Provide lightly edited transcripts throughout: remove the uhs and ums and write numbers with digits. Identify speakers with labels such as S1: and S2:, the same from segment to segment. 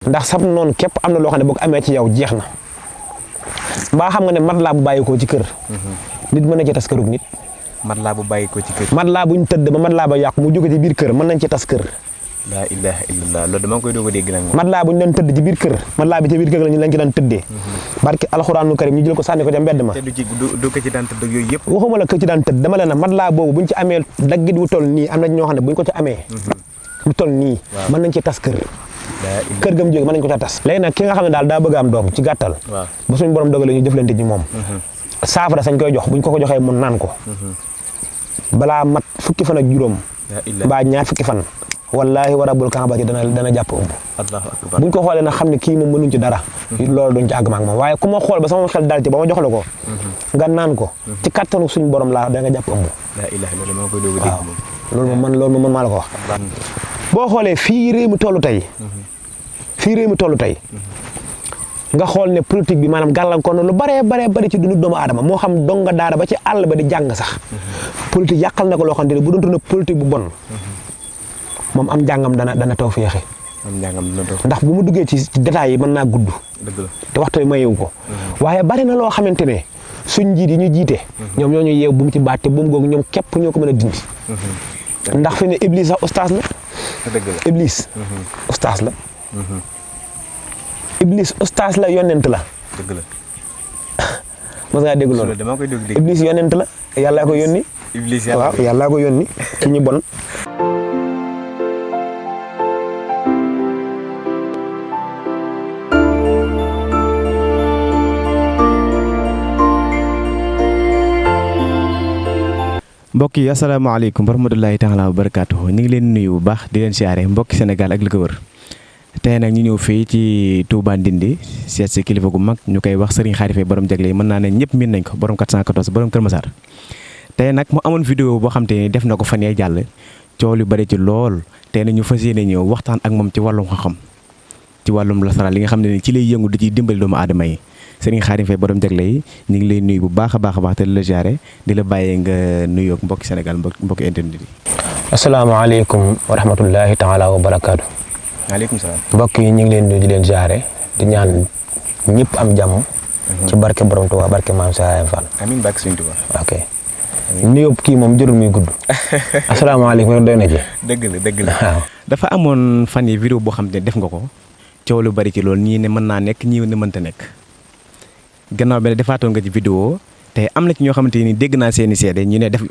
S1: ndax sab noonu képp am na loo xam ne boo ko amee ci yow jeex na mbaa xam nga ne matelas bu bàyyi ko ci kër nit mën na ci tas kërug nit
S2: matelas bu bàyyi ko ci kër
S1: matelas buñ tëdd ba matelas ba yàqu mu jóge ci biir kër mën nañ ci tas kër
S2: laa ilaha illallah loolu dama koy doog a dégg nag
S1: matelas buñ doon tëdd ci biir kër matelas bi ci biir kër lañ ci daan tëddee barke alxuraanu karim ñu jël ko sànni ko ca mbedd ma
S2: te du ko ci daan tëdd yooyu yëpp
S1: waxuma la ko ci daan tëdd dama leen ne matelas boobu buñ ci amee daggit wu toll nii am na ñoo xam ne buñ ko ci amee lu toll nii mën nañ ci tas kër kër gam jóge mën nañ ko ca tas léegi nag ki nga xam ne daal daa bëgg am doom ci gàttal ba suñ borom dogalee ñu jëflante ci moom saafara sañ koy jox buñ ko joxee mun naan ko balaa mat fukki fan ak juróom mbaa ñaar fukki fan wallahi wa rabbul kaaba ci dana jàpp ëmb buñ ko xoolee nag xam ne kii moom mënuñ ci dara loolu duñ ci àgg maag moom waaye ku ma xool ba sama xel dal ci ba ma jox la ko nga naan ko ci kattanu suñ borom laa da nga jàpp ëmb waaw loolu moom man maa la ko wax boo xoolee fii réew mi tollu tey nga xool ne politique bi maanaam gàllankoor na lu bare ci dundu doomu aadama moo xam dong nga daara ba ci àll ba di jàng sax politique yàqal na ko loo xam ne bu doon politique bu bon moom am njàngam dana taw féexe ndax bu mu duggee ci détails yi mën naa gudd te waxtu mayewu ko waaye bari na loo xamante ne suñ njiit yi ñu jiite ñoom ñoo ñu yeew bu mu ci baat te bu mu googu ñoom képp ñoo ko mën a dindi ndax fi ne Iblis sax ustaas la Iblis ustaas la Iblis ustaas la yonent la mos ngaa dégg loolu Iblis yonent la yàllaa ko yónni waaw yàllaa ko yónni ci ñu bon
S2: mbokk yi asalaamaaleykum wa rahmatulahi taala wa barakaatuhu ñu ngi leen nuyu bu baax di leen siyaare mbokki Sénégal ak li ko wër tey nag ñu ñëw fii ci Touba Ndindi seet si kilifa gu mag ñu koy wax Serigne Khary Faye borom jagle yi mën naa ne ñëpp miin nañ ko borom 414 borom Kër Massar tey nag mu amoon vidéo boo xam te ni def na ko fan yee jàll coow lu bari ci lool tey nag ñu fas yéene ñëw waxtaan ak moom ci wàllum xam-xam ci wàllum lasaraan li nga xam ne ni ci lay yëngu di ciy dimbali doomu aadama yi Serigne Khary Faye borom jagle yi ñu ngi lay nuyu bu baax a baax te di la jaare di la bàyyee nga nuyoog mbokki Sénégal mbokki internet yi.
S1: asalaamaaleykum wa rahmatullahi taala wa barakaatu.
S2: waaleykum salaam.
S1: mbokk yi ñu ngi leen nuyu di leen jaare di ñaan ñëpp am jàmm. ci barke borom Tuubaa barke maam Saaya Fall.
S2: amiin barke Sëñ Tuubaa.
S1: ok nuyoo kii moom jërul muy gudd. asalaamaaleykum doy na ci.
S2: dëgg la waaw. dafa amoon fan yi vidéo boo xam ne def nga ko coow lu bari ci loolu ñii ne mën naa nekk ñii ne mënta nekk. gannaaw bi ne defaatoon nga ci vidéo te am na ci ñoo xamante ni dégg naa seeni seede ñu ne def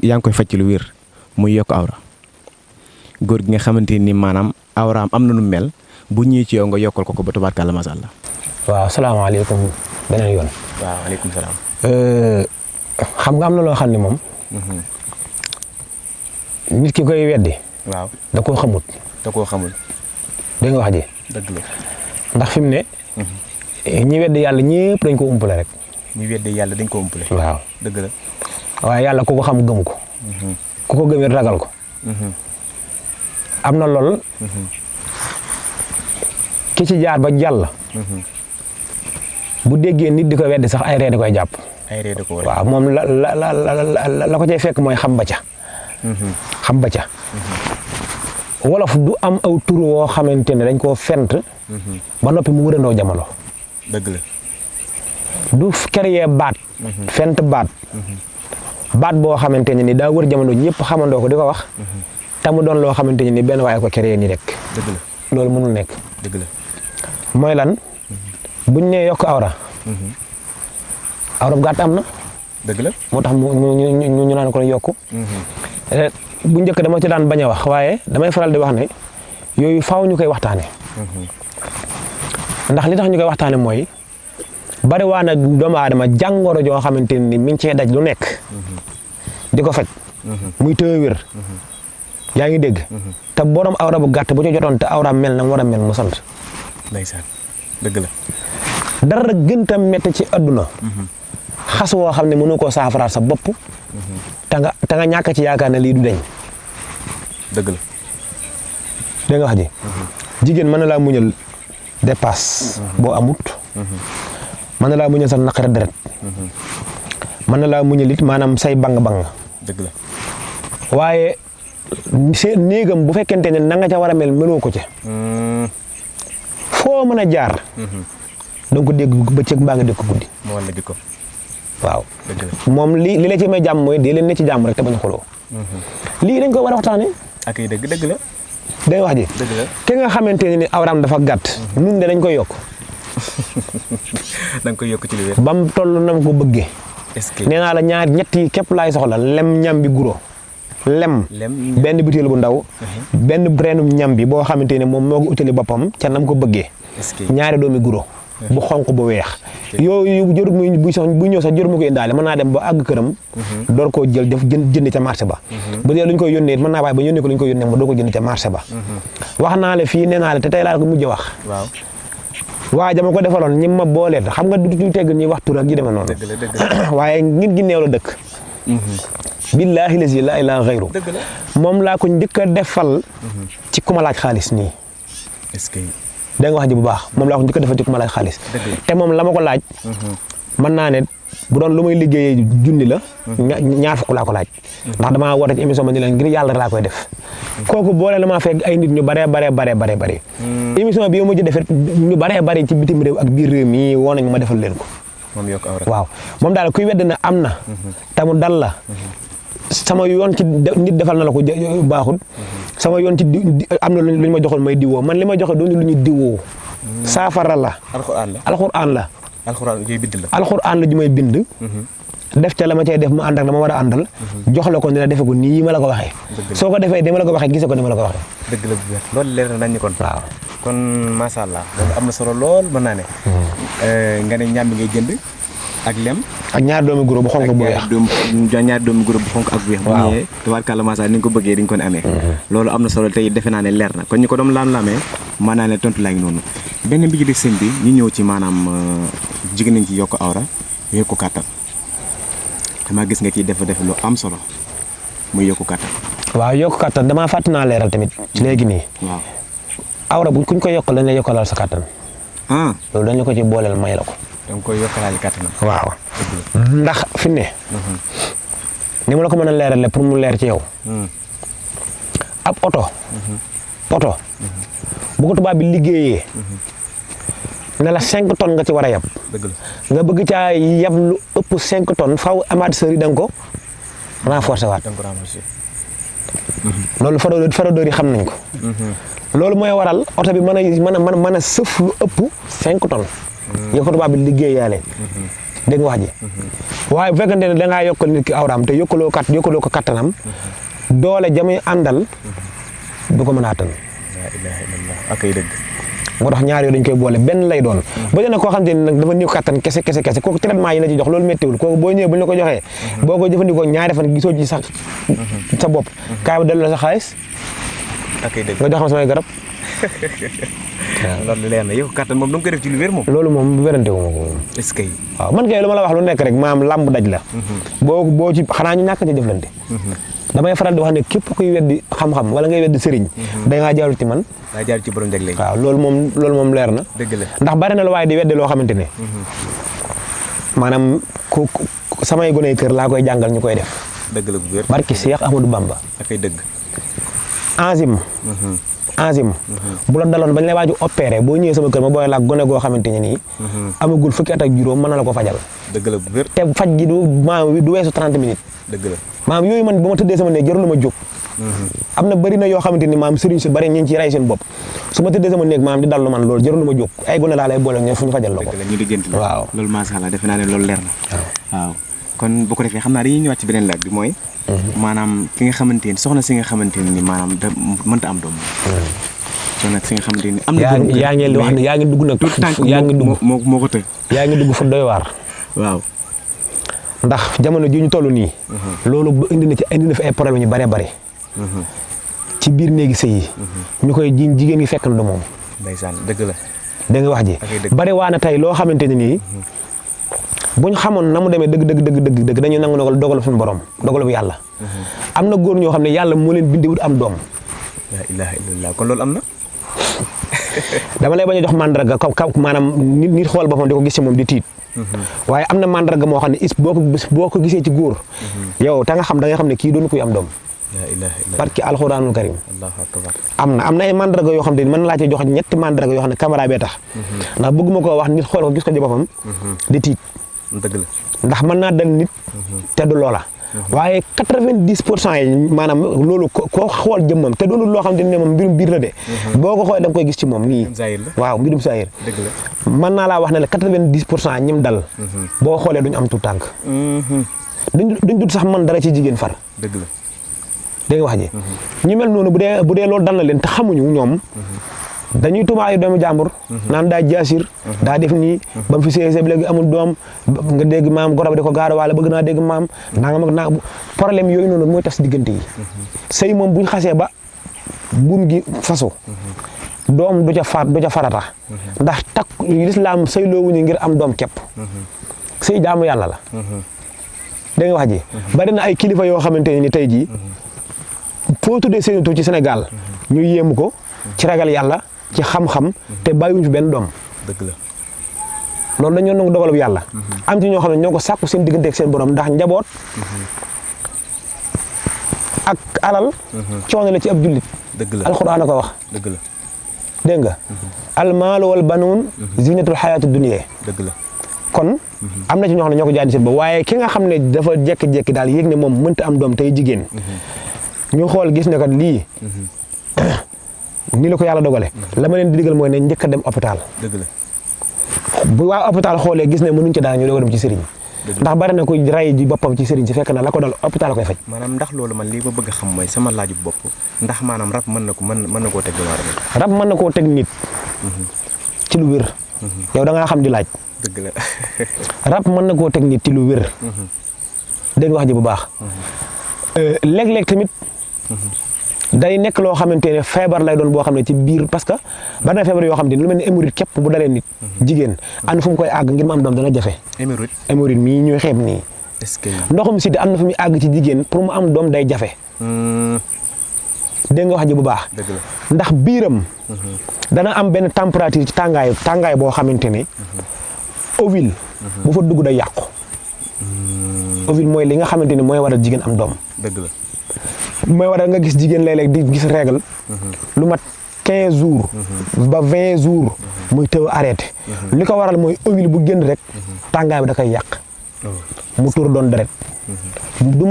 S2: yaa ngi koy faj ci lu wér muy yokk awra góor gi nga xamante ni maanaam awraam am na nu mel bu ñëwee ci yow nga yokkal ko ba tubaarkàlla macha allah.
S1: waaw salaamaaleykum beneen yoon.
S2: waaw waaleykum salaam.
S1: xam nga am na loo xam ne moom. nit ki koy weddi.
S2: waaw
S1: da koo xamut. dégg nga wax ji.
S2: dëgg la
S1: ndax fi mu ne. ñi weddi yàlla ñëpp dañ ko umpale rek.
S2: ñi weddi yàlla dañ ko umpale.
S1: waaw
S2: dëgg la.
S1: waaye yàlla ku ko xam gëm ko. ku ko gëmee ragal ko. am na lool. ki ci jaar ba jàll. bu déggee nit di ko weddi sax ay ree da koy jàpp. waaw moom la ko cay fekk mooy xam ba ca. xam ba ca. wolof du am aw tur woo xamante ne dañ koo fent. ba noppi mu wërandoo jamono.
S2: dëgg la.
S1: du créer baat. fent baat. baat boo xamante ne ni daa wër jamono ñëpp xamandoo ko di ko wax. te mu doon loo xamante ne ni benn waaye ko créer nii rek.
S2: dëgg la
S1: loolu mënul nekk.
S2: dëgg la.
S1: mooy lan buñ nee yokk awra. awra bu gàtt am na.
S2: dëgg la
S1: moo tax ñu naan ko yokku. bu njëkk dama ci daan bañ a wax waaye damay faral di wax ne yooyu faaw ñu koy waxtaane ndax li tax ñu koy waxtaane mooy bari waa na doomu aadama jàngoro joo xamante ni mi ngi cee daj lu nekk di ko faj muy tëë wér yaa ngi dégg te borom awra bu gàtt bu ci jotoon te awra mel na mu war a mel mu sant
S2: ndeysaan dëgg la
S1: dara gënta metti ci adduna xas woo xam ne mënu koo saafaraat sa bopp te nga ñàkk ci yaakaar ne lii du deñ
S2: dëgg la
S1: dégg nga wax ji jigéen mën na laa muñal dépasse boo amut mën na laa muñal sa naqare deret mën na laa muñal it maanaam say bang-bang
S2: dëgg la
S1: waaye néegam bu fekkente ne na nga ca war a mel meloo ko ca foo mën a jaar donc ko dégg bëccëg mbaa nga dégg ko guddi
S2: moo wala di ko
S1: waaw moom li la ci may jàmm mooy di leen ne ci jàmm rek te bañ a xuloo lii dañ ko war a waxtaane
S2: ak ay dëgg la
S1: day wax ji
S2: dëgg la
S1: ki nga xamante ne ni awraam dafa gàtt nun de dañ koy yokk
S2: da nga koy yokk ci lu wér
S1: ba mu toll na ma ko bëggee
S2: est-ce que
S1: nee naa la ñaar ñett yi képp laay soxla lem ñam bi guro lem benn butéel bu ndaw benn reenu ñam bi boo xamante ne moom moo ko utali boppam ca nam ko bëggee ñaari doomi guro bu xonq bu weex yooyu jërut muy bu ñëw sax jërut mu ko indaale mën naa dem ba àgg këram door koo jël def jënd ca marché ba bu dee lu ñu koy yónnee mën naa bàyyi ba yónnee ko lu ñu koy yónnee ma doo ko jënd ca marché ba wax naa la fii nee naa la te tey laa ko mujj wax waaye dama ko defaloon ñi ma booleel xam nga du tegg ñuy wax tur ak ji demee noonu waaye ngir gi neew la dëkk billaahi lazi laa ilaaha xayru moom laa ko njëkk a defal ci ku ma laaj xaalis nii da nga wax ji bu baax moom laa ko njëkk a defal ci ku ma laaj xaalis te moom la ma ko laaj mën naa ne bu doon lu may liggéeyee junni la ñaar fukk laa ko laaj ndax damaa woote ci émission ma ni leen ngir yàlla laa koy def kooku boole la maa fekk ay nit ñu bare émission bi ma mujj defet ñu bare ci bitim réew ak biir réew mi woo nañ ma defal leen ko waaw moom daal kuy wedd na am na te mu dal la sama yoon ci nit defal na la ko baaxul sama yoon ci am na lu ñu ma joxoon may diwoo man li ma joxe doon lu ñu diwoo saafara la alxuraan la alxuraan la ju may bind def ca la ma cay def mu ànd ak la ma war a àndal jox la ko ni la defe ko nii ma la ko waxee soo ko defee dama la ko waxee gise ko ni ma la ko waxee
S2: dëgg la bu wér loolu leer na nañ kon
S1: waaw
S2: kon macha allah loolu am na solo lool mën naa ne nga ne ñàmbi ngay jënd ak lem
S1: ak ñaari doomi guro bu xonk bu weex
S2: ñaari doomi guro bu xonk ak bu weex bu ñëwee tubaarkàlla macha allah ni nga ko bëggee di nga ko ne amee loolu am na solo tey defe naa ne leer na kon ñu ko doon laam-laamee maanaam ne tontu laa ngi noonu benn bi ci di sëñ bi ñu ñëw ci maanaam jigéen nañ ci yokk awra yokku kàttan dama gis nga ciy def lu am solo muy yokku kàttan
S1: waaw yokku kàttan damaa fàtt naa leeral tamit léegi nii
S2: waaw
S1: awra bu kuñ ko yokkal dañ lay yokkalal sa kàttan loolu dañ la ko ci booleel may la ko
S2: da nga koy yokkalaale kàttanam
S1: waaw ndax fi ne ni ma la ko mën a leerale pour mu leer ci yow ab oto bu ko tubaab bi liggéeyee ne la 5 tonnes nga ci war a yab nga bëgg caa yab lu ëpp 5 tonnes faw amateur yi da nga ko renforcer waat loolu faradóor yi xam nañ ko loolu mooy waral oto bi mën a sëf lu ëpp 5 tonnes yo ko tubaab bi liggéeyaale dégg nga wax ji waaye bu fekkente ne da ngaa yokkal nit ki awraam te yokkaloo ko kattanam doole jamuy àndal du ko mën a attan
S2: ak ay dëgg
S1: moo tax ñaar yooyu dañ koy boole benn lay doon ba dee nag koo xam te ne nag dafa néew kattan kese kooku traitement yi la ci jox loolu méttiwul kooku boo ñëwee bu ñu la ko joxee boo ko jëfandikoo ñaari fan gisoo ci sax sa bopp kaay ba dellu la sa xaalis
S2: ak ay dëgg
S1: nga jox ma samay garab
S2: loolu leer na yow kattan moom da nga koy def ci lu wér moom
S1: loolu moom wérante wu ma ko moom
S2: est-ce que
S1: waaw man kay lu ma la wax lu nekk rek maam làmb daj la boo ci xanaa ñu ñàkk ci jëflante damay faral di wax ne képp kuy weddi xam-xam wala ngay weddi sëriñ da ngaa jaarul ci man
S2: daa jaar ci borom jagle
S1: waaw loolu moom leer na
S2: dëgg la
S1: ndax bari na lu waaye di weddi loo xamante ne maanaam ku samay gone kër laa koy jàngal ñu koy def
S2: dëgg la bu wér
S1: barki Cheikh Ahmadou Bamba
S2: ak ay dëgg
S1: enzyme bu la daloon bañ lay waaju opéré boo ñëwee sama kër ma booy laa gone goo xamante ne nii amagul fukki at ak juróom mën na la ko fajal
S2: dëgg la bu wér
S1: te faj gi du weesu 30 minutes
S2: dëgg la
S1: maam yooyu man ba ma tëddee sama néeg jarul ma jóg am na bëri na yoo xamante ni maam sëriñ su bëri ñu ngi ci ray seen bopp su ma tëddee sama néeg maam di dallu man loolu jarul ma jóg ay gone laa lay boole ñoom fu ñu fajal la ko
S2: ñu diggante la
S1: waaw
S2: loolu macha allah defe naa ne loolu leer na waaw kon bu ko defee xam naa dañuy ñëwaat ci beneen laaj bi mooy maanaam ki nga xamante ni soxna si nga xamante ni maanaam da mënta am doom soxna si nga xamante ni am na
S1: yaa ngi wax ne yaa ngi dugg nag yaa ngi dugg
S2: moo ko tëj
S1: yaa ngi dugg fu doy waar
S2: waaw
S1: ndax jamono ji ñu toll nii loolu indi na fi ay problème yu bare bare ci biir néegi sëy yi ñu koy jiñ jigéen gi fekk na du moom
S2: ndeysaan dëgg la
S1: da nga wax ji bari waa na tey loo xamante ne nii buñ xamoon na mu demee dëgg dañuy nangu dogal suñu borom dogal bu yàlla am na góor ñoo xam ne yàlla moo leen bindi wut am doom
S2: la ilaha illallah kon loolu am na
S1: dama lay bañ a jox mandarga maanaam nit xool boppam di ko gis ci moom di tiit waaye am na mandarga moo xam ne boo ko gisee ci góor yow ta nga xam da nga xam ne kii doonu koy am doom
S2: la ilaha illallah
S1: barki alxuraanul karim
S2: allahu akbar
S1: am na ay mandarga yoo xam te ni mën na laa cee jox ñetti mandarga yoo xam ne caméra bee tax ndax bëgguma koo wax nit xool ko gis ko ci boppam di tiit
S2: dëgg la
S1: ndax mën naa dal nit te du loola waaye 90% yi maanaam loolu koo xool jëmmam te doonul loo xam te ne moom mbirum biir la de boo ko xoolee da nga koy gis ci moom nii waaw mbirum saayir
S2: dëgg la
S1: mën naa laa wax ne la 90% ñim dal boo xoolee duñ am tu tànk duñ dut sax man dara ci jigéen far
S2: dëgg la
S1: dégg nga wax ji ñu mel noonu bu dee loolu dal na leen te xamuñu ñoom dañuy tumaa ay doomu jàmbur naan daa jaasir daa def nii ba mu fi séesee léegi amul doom nga dégg maam gorob di ko gaara waale bëgg naa dégg maam nangam ak naa problème yooyu noonu mooy tas diggante yi sëy moom buñ xasee ba buum gi fasu doom du ca farata ndax takk lislaam sëy loowuñu ngir am doom képp sëy jaamu yàlla la dégg nga wax ji bari na ay kilifa yoo xamante ni tey jii foo tuddee seen tur ci Sénégal ñu yéemu ko ci ragal yàlla ci xam-xam te bàyyiwuñ fi benn doom
S2: dëgg la
S1: loolu dañoo nangu dogalub yàlla am ci ñoo xam ne ñoo ko sàkku seen diggante ak seen borom ndax njaboot ak alal coono la ci ab jullit
S2: dëgg la
S1: alxuraan a ko wax
S2: dëgg la
S1: dégg nga almaalu wal banuun zinatul xayaatu dunya
S2: dëgg la
S1: kon am na ci ñoo xam ne ñoo ko jaay di seen bopp waaye ki nga xam ne dafa jekki-jekki daal yéeg ne moom mënta am doom tey jigéen ñu xool gis ne kat lii nii la ko yàlla dogale la ma leen di digal mooy ne njëkk a dem hôpital
S2: dëgg la
S1: bu waa hôpital xoolee gis ne mënuñ ci dara ñu doog a dem ci sëriñ ndax bari na koy ray ji boppam ci sëriñ si fekk na la ko dal hôpital koy faj
S2: maanaam ndax loolu man lii ma bëgg a xam mooy sama laaju bopp ndax maanaam rab mën na koo teg doomu aadama
S1: rab mën na koo teg nit ci lu wér yow da ngaa xam di laaj
S2: dëgg la
S1: rab mën na koo teg nit ci lu wér dégg nga wax ji bu baax léeg-léeg tamit day nekk loo xamante ne feebar lay doon boo xam ne ci biir parce que bari na feebar yoo xam ne lu mel ne hémorroïde képp bu dalee nit jigéen ànd fu mu koy àgg ngir mu am doom dana jafe hémorroïde mii ñuy xeeb nii
S2: est-ce que
S1: ndoxum siti am na fu muy àgg ci jigéen pour mu am doom day jafe dégg nga wax ji bu baax
S2: dëgg la
S1: ndax biiram dana am benn température ci tàngaay boo xamante ne ovule bu fa dugg day yàqu ovule mooy li nga xamante ne mooy waral jigéen am doom
S2: dëgg la
S1: mooy waral nga gis jigéen léeg-léeg di gis règle lu mat 15 jours ba 20 jours muy tëw arrêté li ko waral mooy ovule bu génn rek tàngaay bi da koy yàq mu tur doon deret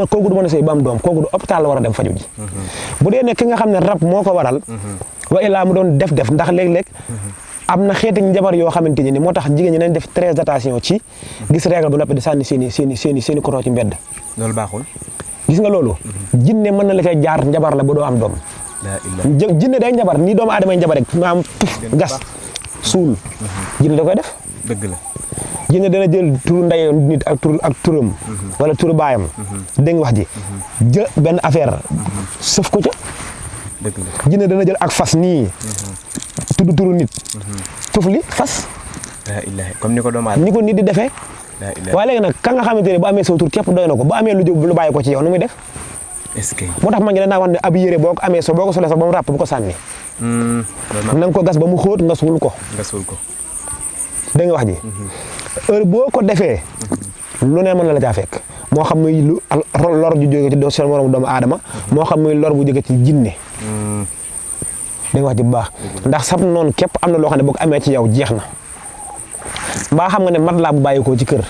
S1: kooku du mën a sëy ba am doom kooku du hôpital la war a dem faju ji bu dee ne ki nga xam ne rab moo ko waral wa illaa mu doon def ndax léeg-léeg am na xeeti njabar yoo xamante ni moo tax jigéen ñi nañ def très attention ci gis règle bu noppi di sànni seeni koto ci mbedd
S2: loolu baaxul
S1: gis nga loolu jinne mën na la fee jaar njabar la ba doo am doom jinne day njabar nii doomu aadama njabar rek maam tuf gas suul jinne da koy def
S2: dëgg la
S1: jinne dana jël turu ndey nit ak turam wala turu baayam dégg nga wax ji jël benn affaire sëf ko ca
S2: dëgg la
S1: jinne dana jël ak fas nii tudd turu nit tuf li fas
S2: comme ni ko doomu aadama
S1: ni ko nit di defee waaye léegi nag ka nga xamante ne bu amee saw tur képp doy na ko bu amee lu bàyyi ko ci yow nu muy def
S2: est-ce que
S1: moo tax ma ngi danaa wax ne ab yére boo ko amee boo ko solee sax ba mu ràpp bu ko sànni na nga ko gas ba mu xóot nga suul ko dégg nga wax ji heure boo ko defee lu ne mën na la caa fekk moo xam muy lu lor ju jóge ci seen moromu doomu aadama moo xam muy lor bu jóge ci jinne dégg nga wax ji bu baax ndax sab noonu képp am na loo xam ne boo ko amee ci yow jeex na mbaa xam nga ne matelas bu bàyyi ko ci kër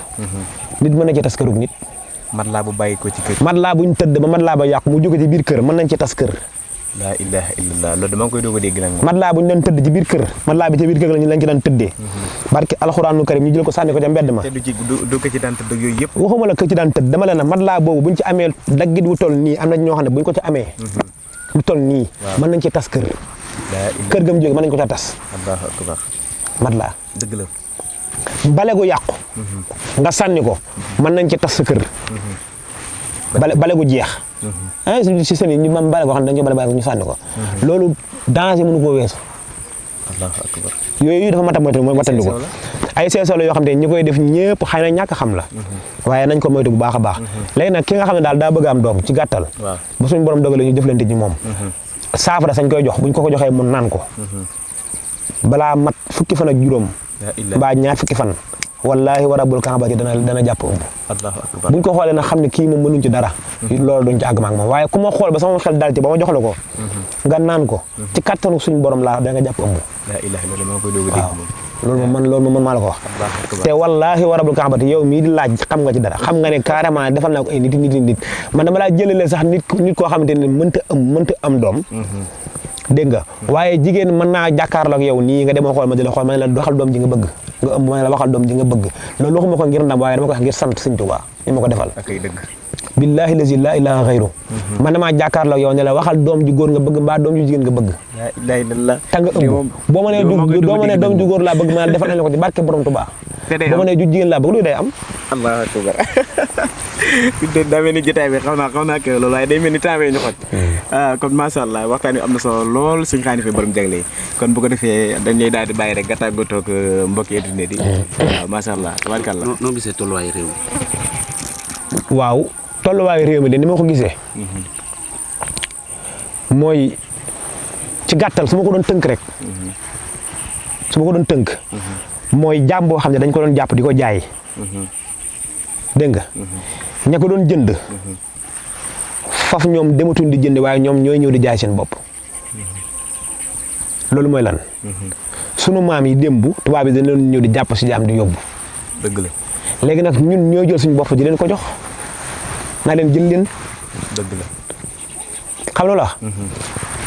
S1: nit mën na ci tas kërug nit
S2: matelas bu bàyyi ko ci kër
S1: matelas buñ tëdd ba matelas ba yàqu mu jóge ci biir kër mën nañ ci tas kër
S2: laa ilaha illallah loolu dama koy doog a dégg nag
S1: matelas buñ doon tëdd ci biir kër matelas bi ci biir kër lañ ci daan tëddee barki alxuraanu karim ñu jël ko sànni ko ca mbedd ma
S2: te du ko ci daan tëdd yooyu yëpp
S1: waxuma la ko ci daan tëdd dama leen ne matelas boobu buñ ci amee daggit wu toll nii am na ñoo xam ne buñ ko ci amee lu toll nii mën nañ ci tas kër kër gam jóge mën nañ ko ca tas
S2: allahu akbar
S1: matelas
S2: dëgg la
S1: bale gu yàqu nga sànni ko mën nañ ci tas sa kër bale gu jeex si seen ñu mam bale goo xam ne dañ ko bale ñu sànni ko loolu danger mënu koo weesu
S2: allahu akbar
S1: yooyu dafa mata moytu mooy wattandiku ay seesolo yoo xam ne ñi koy def ñëpp xëy na ñàkk xam la waaye nañ ko moytu bu baax a baax léegi nag ki nga xam ne daal daa bëgg am doom ci gàttal ba suñu borom dogalee ñu jëflante ñi moom saafara sañ koy jox buñ ko joxee mun naan ko balaa mat fukki fan ak juróom mbaa ñaar fukki fan wallaahi wa rabbul kaabati dana jàpp ëmb.
S2: allahu akbar.
S1: buñ ko xoolee nag xam ne kii moom mënuñ ci dara. loolu duñ ci àgg maag moom waaye ku ma xool ba sama xel dal ci ba ma jox la ko. nga naan ko. ci kattanu suñu borom laa da nga jàpp ëmb.
S2: la ilaha illallah maa koy doog a dégg moom.
S1: loolu moom man maa la ko wax. te wallaahi wa rabbul kaabati yow mii di laaj xam nga ci dara xam nga ne carrément defal naa ko ay nit man dama laa jëlale sax nit koo xamante ne mënta am doom. dégg nga waaye jigéen mën naa jàkkaarloo ak yow nii nga demoo xool ma di la xool ma ne la waxal doom ji nga bëgg nga ëmb ma ne la waxal doom ji nga bëgg loolu waxuma ko ngir ndam waaye dama ko wax ngir sant Sëñ Tuubaa ñu ma ko defal.
S2: ak ay dëgg.
S1: billaahi lazi laa ilaaha xayru. man damaa jàkkaarloo ak yow ne la waxal doom ji góor nga bëgg mbaa doom ju jigéen nga bëgg.
S2: laa ilaaha illallah.
S1: ta nga ëmb boo ma nee doom ju góor laa bëgg ma ne defal nañ la ko ci barke borom Tuubaa. boo ma nee ju jigéen laa bëgg lu day am.
S2: allahu akbar. daa mel ni jotaay bi xaw naa kii loolu waaye day mel ni temps bee ñu xoj. kon macha allah waxtaan wi am na solo lool suñu xaani fi borom jagle kon bu ko defee dañ lay daal di bàyyi rek nga tàggatoo ak mbokki internet yi. waaw macha allah tabaarkalla.
S3: noo gisee tolluwaayu réew mi.
S1: waaw tolluwaayu réew mi de ni ma ko gisee. mooy ci gàttal su ma ko doon tënk rek. mooy jaam boo xam ne dañ ko doon jàpp di ko jaay. dégg nga. ña ko doon jënd. faf ñoom dematuñ di jënd waaye ñoom ñooy ñëw di jaay seen bopp. loolu mooy lan. sunu maam yi démb tubaab yi dañ leen ñëw di jàpp si jaam di yóbbu.
S2: dëgg la.
S1: léegi nag ñun ñoo jël suñu bopp di leen ko jox naa leen jël leen.
S2: dëgg la.
S1: xam nga la.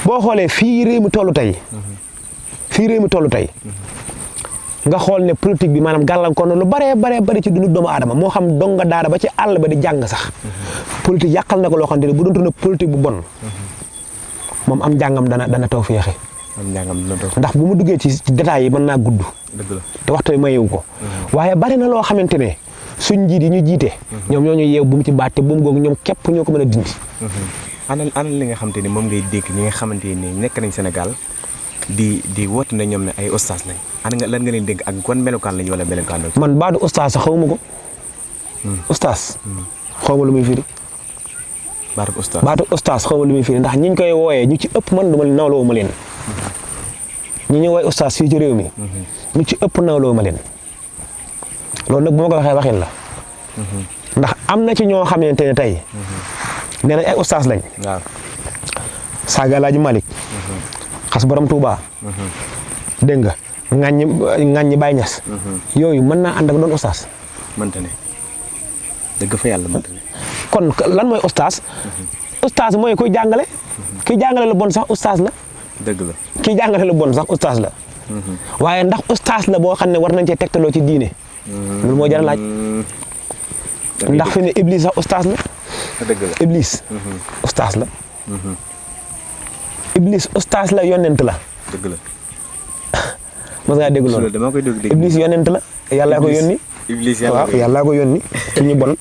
S1: boo xoolee fii réew mi tollu tey. nga xool ne politique bi maanaam gàllankoor na lu bare ci dundu doomu aadama moo xam dong nga daara ba ci àll ba di jàng sax. politique yàqal na ko loo xamante ne bu doon toon politique bu bon. moom am njàngam dana taw féexe. ndax bu mu duggee ci détails yi mën naa gudd.
S2: dëgg la
S1: te waxtu mayewu ko. waaye bari na loo xamante ne suñ njiit yi ñu jiite. ñoom ñoo ñu yeew bu mu ci baat te bu mu googu ñoom képp ñoo ko mën a dindi.
S2: ana li nga xamante ni moom ngay dégg ñi nga xamante ni nekk nañ Sénégal di woote na ñoom ne ay ustaas lañ lan nga leen dégg ak wan melokaan lañ wala melokaan lañ.
S1: man baatu ustaas sax xawma ko. ustaas. xawma lu muy firi. baatu ustaas xawma lu muy firi ndax ñiñ koy wooyee ñu ci ëpp man duma nawloo ma leen. ñi ñu woy ustaas fii ci réew mi. ñu ci ëpp nawloo ma leen. loolu nag bu ma ko waxee waxin la. ndax am na ci ñoo xamante ne tey. nee nañ ay ustaas lañ.
S2: waaw.
S1: saaga Alaaji Malik. xas borom Touba. dégg nga ŋàññi Baay Ñas. yooyu mën naa ànd ak doon ustaas.
S2: mënta ne dëgg fa yàlla mënta ne.
S1: kon lan mooy ustaas. ustaas mooy kuy jàngale. kiy jàngale lu bon sax ustaas la.
S2: dëgg la
S1: kiy jàngale lu bon sax ustaas la. waaye ndax ustaas la boo xam ne war nañ cee tegtaloo ci diine. loolu moo jar a laaj. ndax fi ne Iblis sax ustaas la.
S2: dëgg la
S1: Iblis. ustaas la. Iblis ustaas la yonent la.
S2: dëgg la.
S1: mos ngaa dégg loolu
S2: dama koy dégg.
S1: Iblis yonent la yàllaa ko yónni.
S2: Iblis
S1: yàllaa ko yónni ci ñu bon.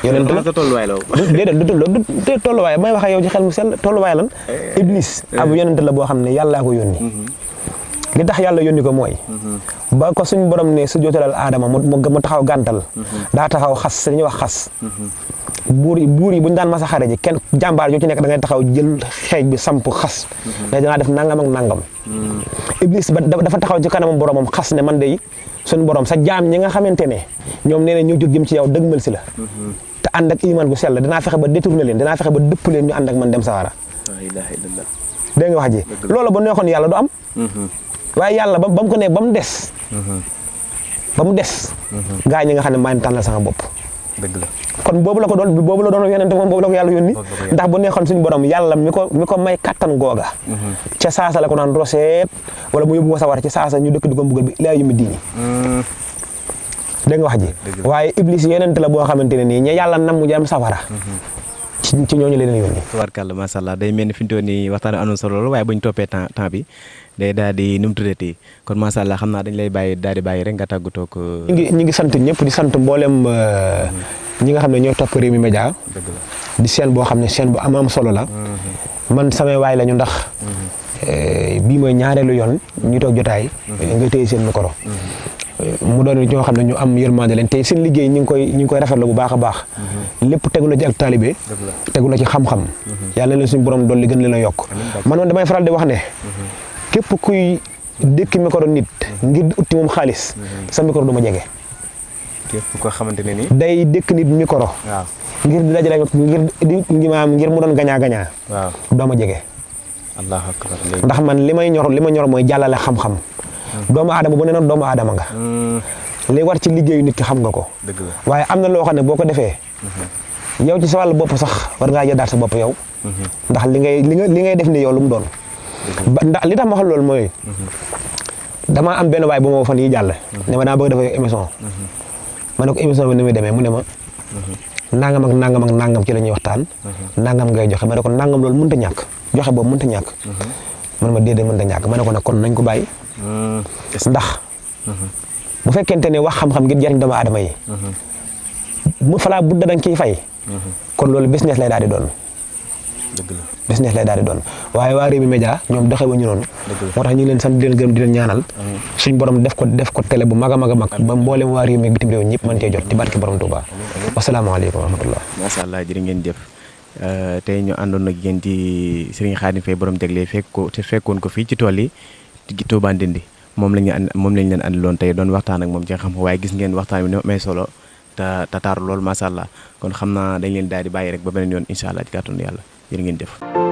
S1: yonent la
S2: tolluwaay la
S1: déedéet du tolluwaay may wax ak yow ci xel mu sell tolluwaay lan. Iblis ab yonent la boo xam ne yàllaa ko yónni. li tax yàlla yónni ko mooy. ba ko suñu borom ne su jootalal aadama mu taxaw gàntal. daa taxaw xas li ñuy wax xas. buur yi bu ñu daan masa xare ji kenn jàmbaar joo ci nekk da ngay taxaw jël xeej bi samp xas. ne danaa def nangam ak nangam. Iblis ba dafa taxaw ci kanamam boromam xas ne man de suñu borom sa jaam ñi nga xamante ne ñoom nee na ñu jóg jëm ci yow dëgmal si la. te ànd ak iman gu sell dinaa fexe ba détourné leen dinaa fexe ba dëpp leen ñu ànd ak man dem sawara. dégg nga wax ji loolu ba neexoon yàlla du am. waaye yàlla ba mu ko ne ba mu des. gaa ñi nga xam ne maa ngi tànnal sama bopp.
S2: dëgg la
S1: kon boobu la doon yonente moom boobu la ko yàlla yónni ndax bu neexoon suñu borom yàlla mi ko may kattan googa. ca saasa la ko naan roseet wala mu yóbbu ko sawar ci saasa ñu dëkk di ko mbugal bi ilaa yawmi diini. dégg nga wax ji waaye Iblis yonente la boo xamante ne nii ña yàlla nam mu jëm sawara. ci ñooñu leen yónni.
S2: tubaarkàlla macha allah day mel ni fi ñu toll nii waxtaan bi annoncé loolu waaye bu ñu toppee temps bi day daal di nu mu tuddati kon macha allah xam naa dañ lay bàyyi rek nga tàggatoo ko.
S1: ñu ngi sant ñëpp di sant mboolem ñi nga xam ne ñoo topp Rewmi Média. di seen boo xam ne seen bu am solo la. man samay waay lañu ndax. bii mooy ñaareelu yoon ñu toog jotaay. nga téye seen micro. mu doon ñoo xam ne ñu am yërmande leen tey seen liggéey ñu ngi koy rafetlu bu baax a baax. lépp tegu na ci ak taalibe. tegu na ci xam-xam. yàlla na leen suñu borom doon li gën leen a yokk. man damay faral di wax ne. képp kuy dëkk micro nit ngir utti moom xaalis. sa micro du ma jege.
S2: képp koo xamante ne ni.
S1: day dëkk nit micro.
S2: waaw
S1: ngir di dajale ngir mu doon gañaa.
S2: waaw
S1: doo ma jege.
S2: allahu akbar
S1: ndax man li ma ñor mooy jàllale xam-xam. doomu aadama bu ne noonu doomu aadama nga. li war ci liggéeyu nit ki xam nga ko.
S2: dëgg la
S1: waaye am na loo xam ne boo ko defee. yow ci sa wàllu bopp sax war ngaa jëndaat sa bopp yow. ndax li ngay def ni yow lu mu doon. ndax li tax ma xam loolu mooy. damaa am benn waay bu ma fan yi jàll. ne ma daa bëgg dafa émission. ma ne ko émission bi ni muy demee mu ne ma. nangam ak nangam ak nangam ci la ñuy waxtaan. nangam ngay joxe ma ne ko nangam loolu mënut a ñàkk joxe boobu mënut a ñàkk. man ma déedéet mënut a ñàkk ma ne ko nag kon nañ ko bàyyi. ndax. bu fekkente ne wax xam-xam ngir jariñ doomu aadama yi. mu falaa budda dañ ciy fay. kon loolu business lay daal di doon.
S2: dëgg la
S1: business lay daal di doon waaye waa Rewmi Média ñoom doxewuñu noonu. moo tax ñu ngi leen sant di leen gërëm di leen ñaanal. suñ borom def ko télé bu mag a mag a mag ba mboolem waa Rewmi bitim réew ñëpp mën cee jot ci barke borom Touba. wasalaamaaleykum wa rahmatullah.
S2: macha allah jërë ngeen jëf tey ñu àndoon ak yéen ci Serigne Khadim Faye borom Jagle fekkoon ko fii ci tool yi ci Touba Ndindi moom lañ leen andiloon tey doon waxtaan ak moom ci xam waaye gis ngeen waxtaan bi ni may solo te taaru loolu macha allah kon xam naa dañ leen daal di bàyyi rek ba beneen yoon incha allah ci kàttanu yàlla jërë ngeen jëf.